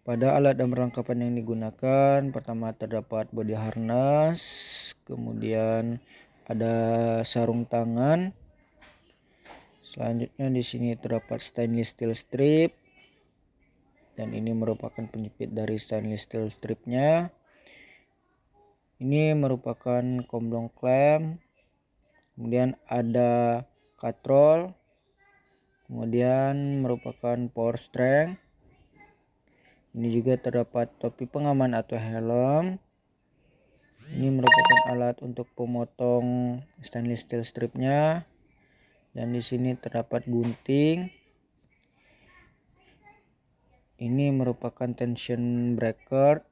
Pada alat dan perlengkapan yang digunakan, pertama terdapat body harness, kemudian ada sarung tangan. Selanjutnya di sini terdapat stainless steel strip, dan ini merupakan penjepit dari stainless steel stripnya. Ini merupakan komblong klem. Kemudian ada katrol, kemudian merupakan power strength. Ini juga terdapat topi pengaman atau helm. Ini merupakan alat untuk pemotong stainless steel stripnya. Dan di sini terdapat gunting. Ini merupakan tension breaker.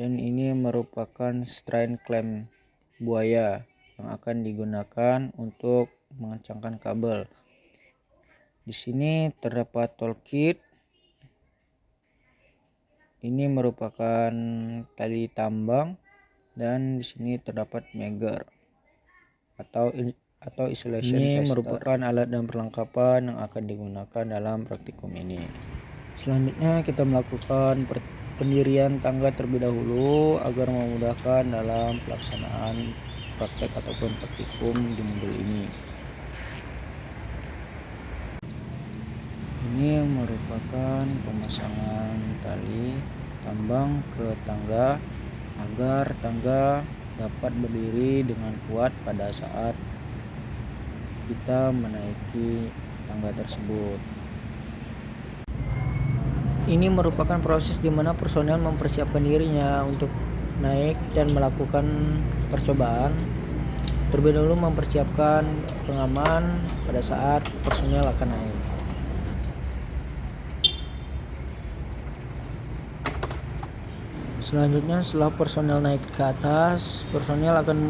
Dan ini merupakan strain clamp buaya yang akan digunakan untuk mengencangkan kabel. Di sini terdapat toolkit. Ini merupakan tali tambang, dan di sini terdapat megger atau isolation tester. Ini merupakan alat dan perlengkapan yang akan digunakan dalam praktikum ini. Selanjutnya kita melakukan pendirian tangga terlebih dahulu agar memudahkan dalam pelaksanaan praktek ataupun praktikum di modul ini. Ini merupakan pemasangan tali tambang ke tangga agar tangga dapat berdiri dengan kuat pada saat kita menaiki tangga tersebut. Ini merupakan proses di mana personel mempersiapkan dirinya untuk naik dan melakukan percobaan. Terlebih dahulu mempersiapkan pengaman pada saat personel akan naik. Selanjutnya, setelah personel naik ke atas, personel akan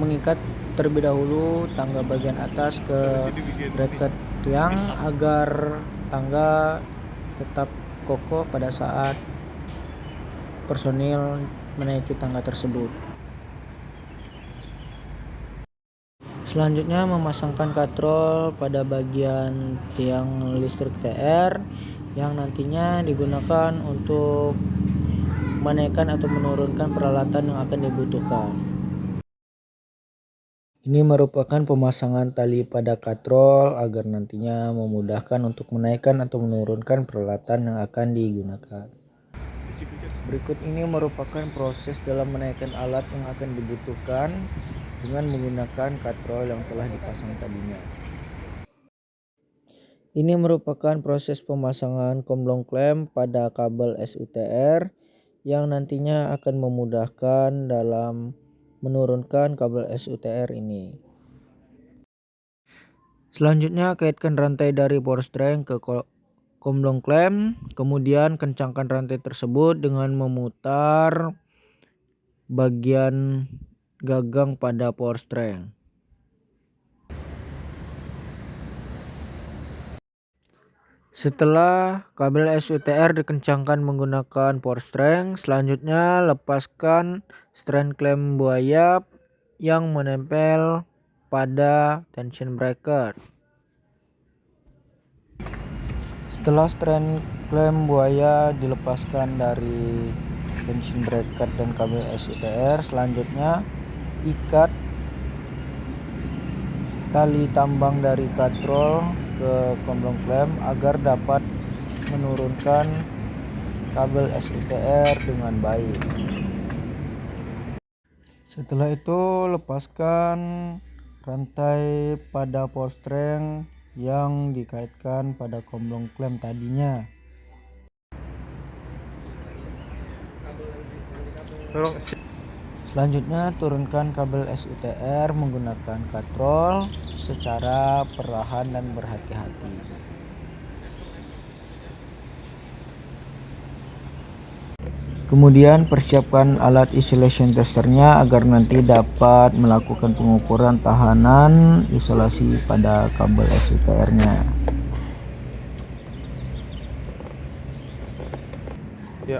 mengikat terlebih dahulu tangga bagian atas ke bracket tiang agar tangga tetap kokoh pada saat personil menaiki tangga tersebut. Selanjutnya, memasangkan katrol pada bagian tiang listrik TR yang nantinya digunakan untuk menaikkan atau menurunkan peralatan yang akan dibutuhkan. Ini merupakan pemasangan tali pada katrol agar nantinya memudahkan untuk menaikkan atau menurunkan peralatan yang akan digunakan. Berikut ini merupakan proses dalam menaikkan alat yang akan dibutuhkan dengan menggunakan katrol yang telah dipasang tadinya. Ini merupakan proses pemasangan komblong klem pada kabel SUTR yang nantinya akan memudahkan dalam menurunkan kabel SUTR ini. Selanjutnya, kaitkan rantai dari power strength ke komblong klem, kemudian kencangkan rantai tersebut dengan memutar bagian gagang pada power strength. Setelah kabel SUTR dikencangkan menggunakan power strength, selanjutnya lepaskan strain clamp buaya yang menempel pada tension breaker. Setelah strain clamp buaya dilepaskan dari tension breaker dan kabel SUTR, selanjutnya ikat tali tambang dari katrol ke komblong klem agar dapat menurunkan kabel SUTR dengan baik. Setelah itu, lepaskan rantai pada power strength yang dikaitkan pada komblong klem tadinya. Selanjutnya, turunkan kabel SUTR menggunakan katrol secara perlahan dan berhati-hati. Kemudian persiapkan alat isolation testernya agar nanti dapat melakukan pengukuran tahanan isolasi pada kabel SUTR-nya.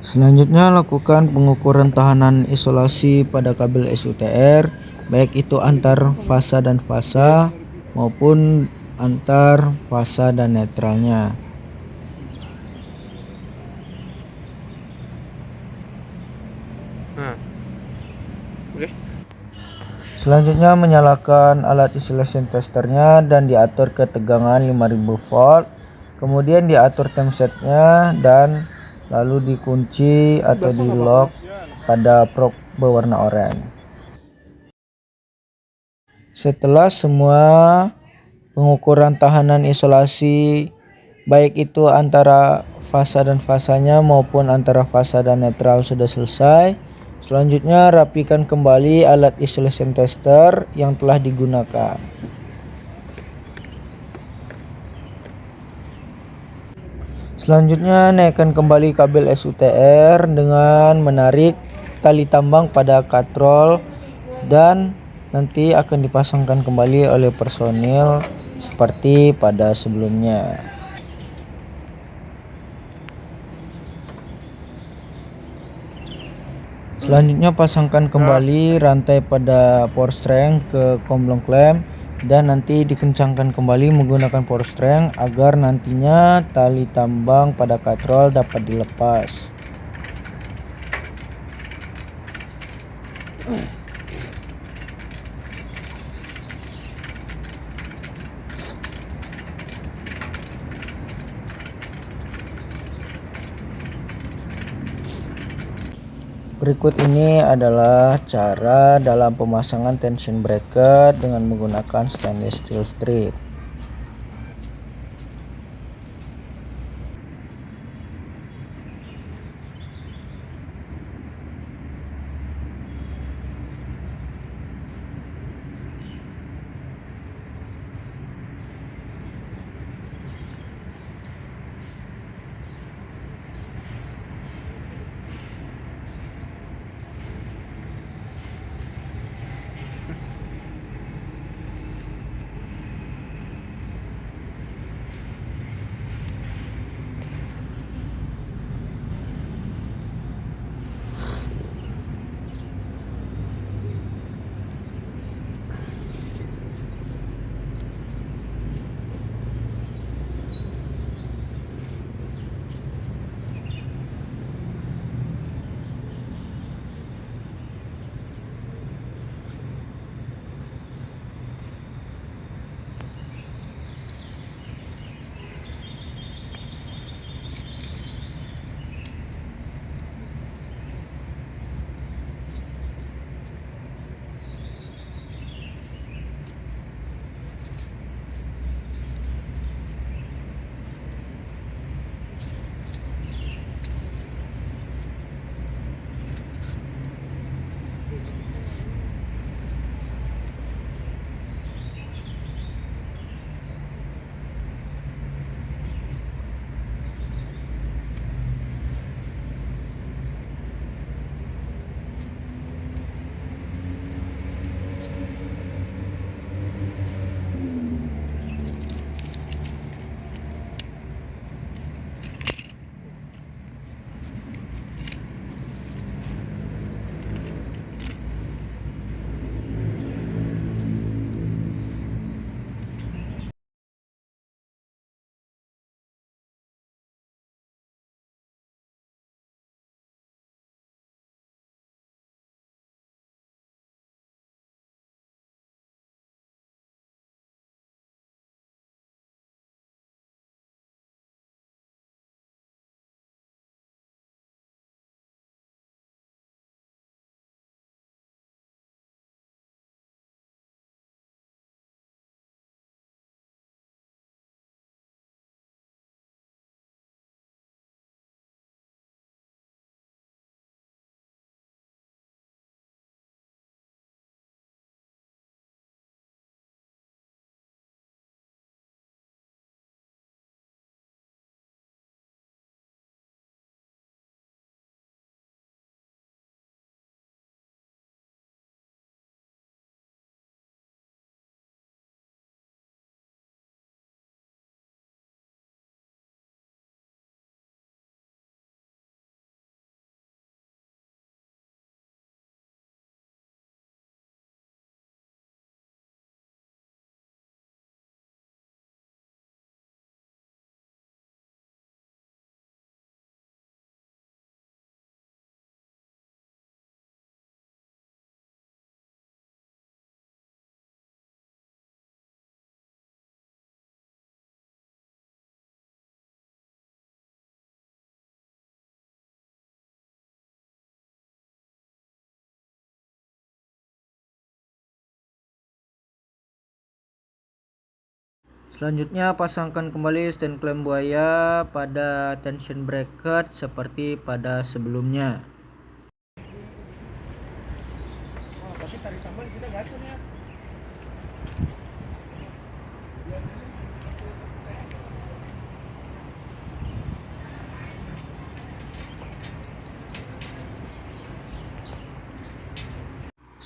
Selanjutnya, lakukan pengukuran tahanan isolasi pada kabel SUTR, baik itu antar fasa dan fasa maupun antar fasa dan netralnya. Selanjutnya menyalakan alat isolation testernya dan diatur ke tegangan 5000 volt. Kemudian diatur temsetnya dan lalu dikunci atau di lock pada probe berwarna oranye. Setelah semua pengukuran tahanan isolasi baik itu antara fasa dan fasanya maupun antara fasa dan netral sudah selesai, selanjutnya rapikan kembali alat isolation tester yang telah digunakan. Selanjutnya naikkan kembali kabel SUTR dengan menarik tali tambang pada katrol dan nanti akan dipasangkan kembali oleh personil seperti pada sebelumnya. Selanjutnya pasangkan kembali rantai pada power strength ke komblong klem dan nanti dikencangkan kembali menggunakan power strength agar nantinya tali tambang pada katrol dapat dilepas. Berikut ini adalah cara dalam pemasangan tension bracket dengan menggunakan stainless steel strip. Selanjutnya pasangkan kembali stand klem buaya pada tension bracket seperti pada sebelumnya.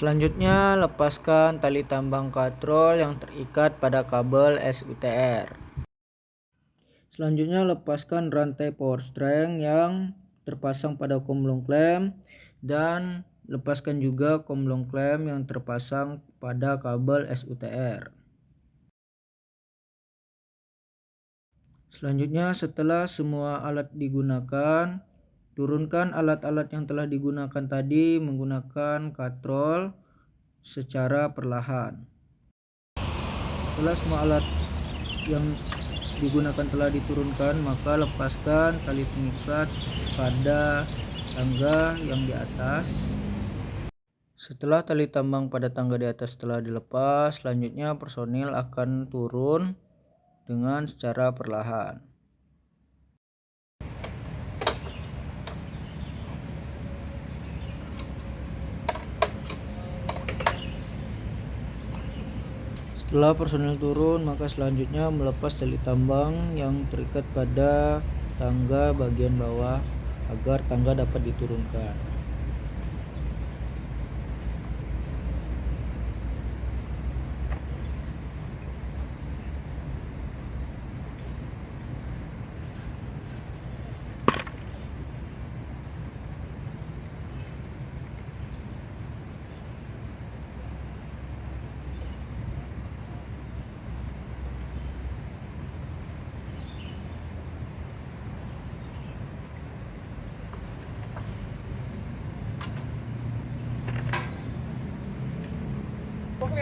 Selanjutnya, lepaskan tali tambang katrol yang terikat pada kabel SUTR. Selanjutnya, lepaskan rantai power strength yang terpasang pada komblong klem dan lepaskan juga komblong klem yang terpasang pada kabel SUTR. Selanjutnya, setelah semua alat digunakan, turunkan alat-alat yang telah digunakan tadi menggunakan katrol secara perlahan. Setelah semua alat yang digunakan telah diturunkan, maka lepaskan tali pengikat pada tangga yang di atas. Setelah tali tambang pada tangga di atas telah dilepas, selanjutnya personil akan turun dengan secara perlahan. Setelah personil turun, maka selanjutnya melepas tali tambang yang terikat pada tangga bagian bawah agar tangga dapat diturunkan.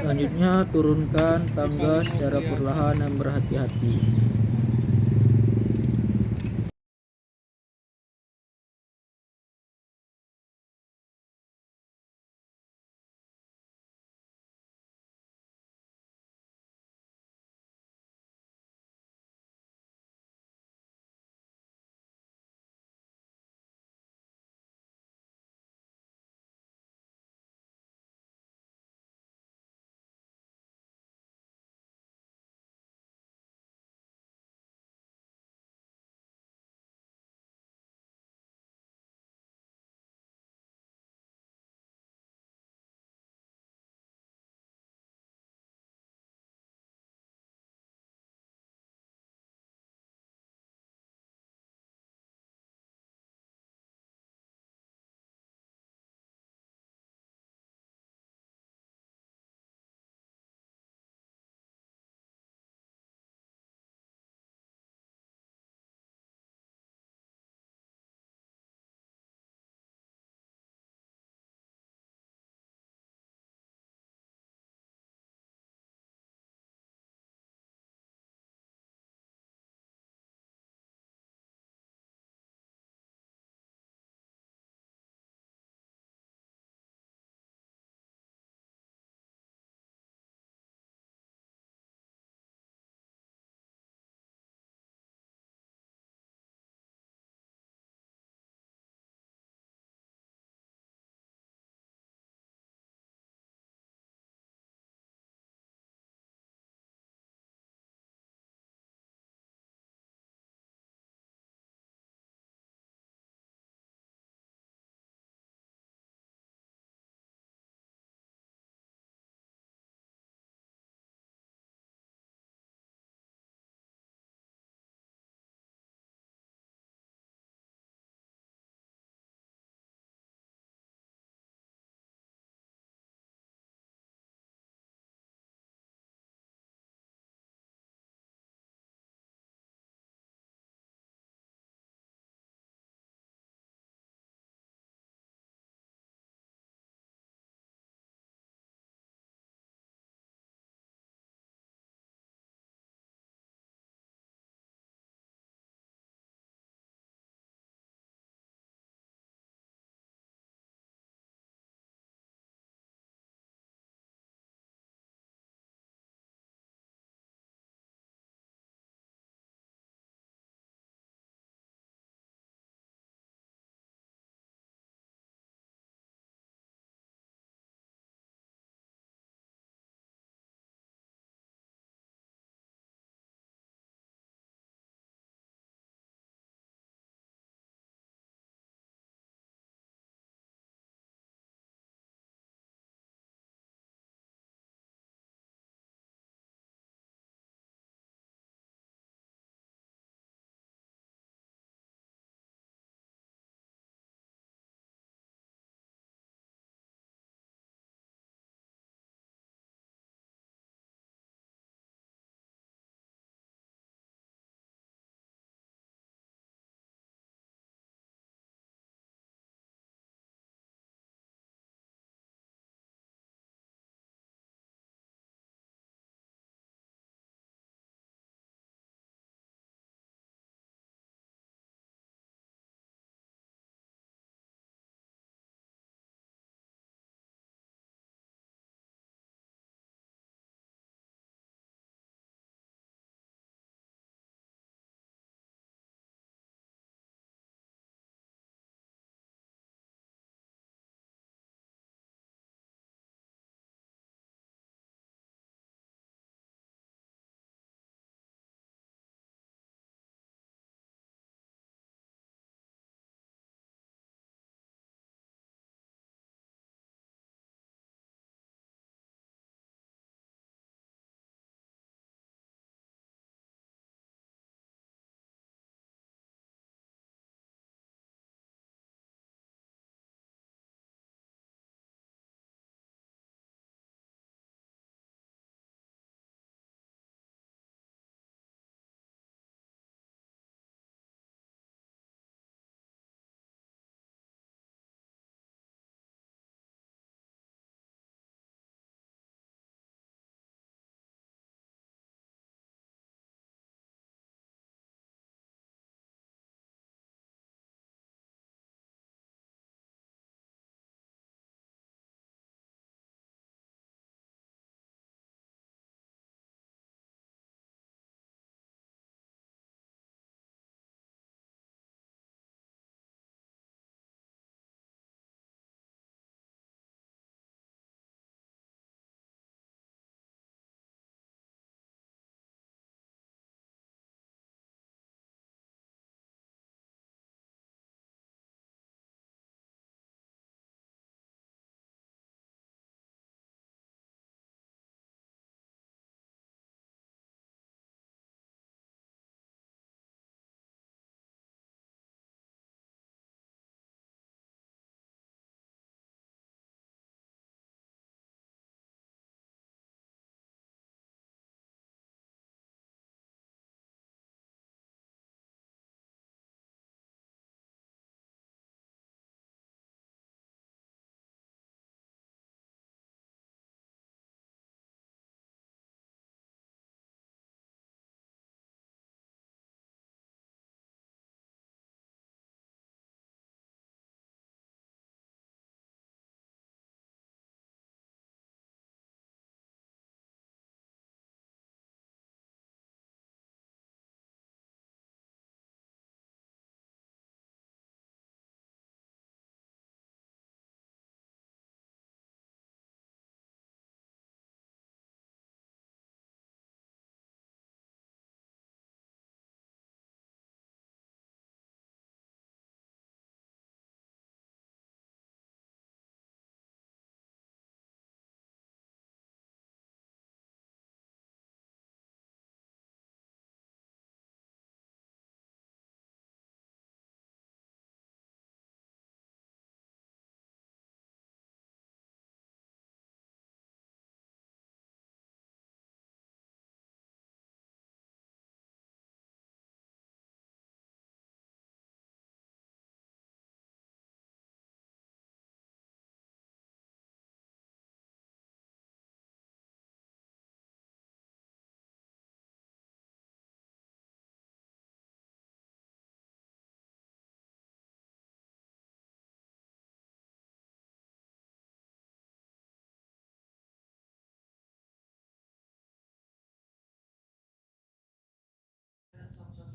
Selanjutnya, turunkan tangga secara perlahan dan berhati-hati.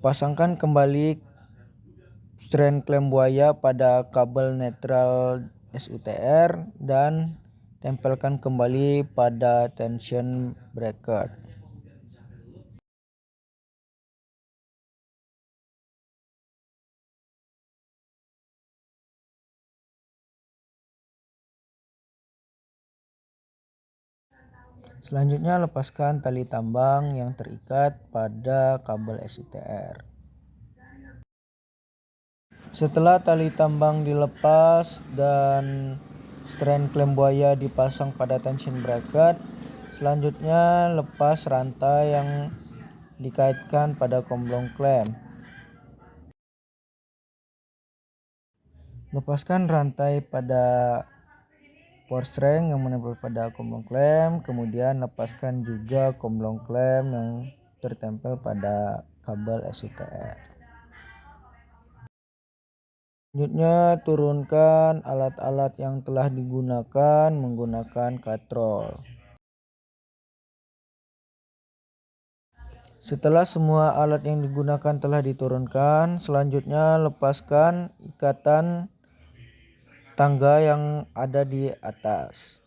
Pasangkan kembali strand klem buaya pada kabel netral SUTR dan tempelkan kembali pada tension bracket. Selanjutnya lepaskan tali tambang yang terikat pada kabel SUTR. Setelah tali tambang dilepas dan strand klem buaya dipasang pada tension bracket, selanjutnya lepas rantai yang dikaitkan pada komplong klem. Lepaskan rantai pada power string yang menempel pada komplong klem, kemudian lepaskan juga komplong klem yang tertempel pada kabel SUTR. Selanjutnya turunkan alat-alat yang telah digunakan menggunakan katrol. Setelah semua alat yang digunakan telah diturunkan, selanjutnya lepaskan ikatan tangga yang ada di atas.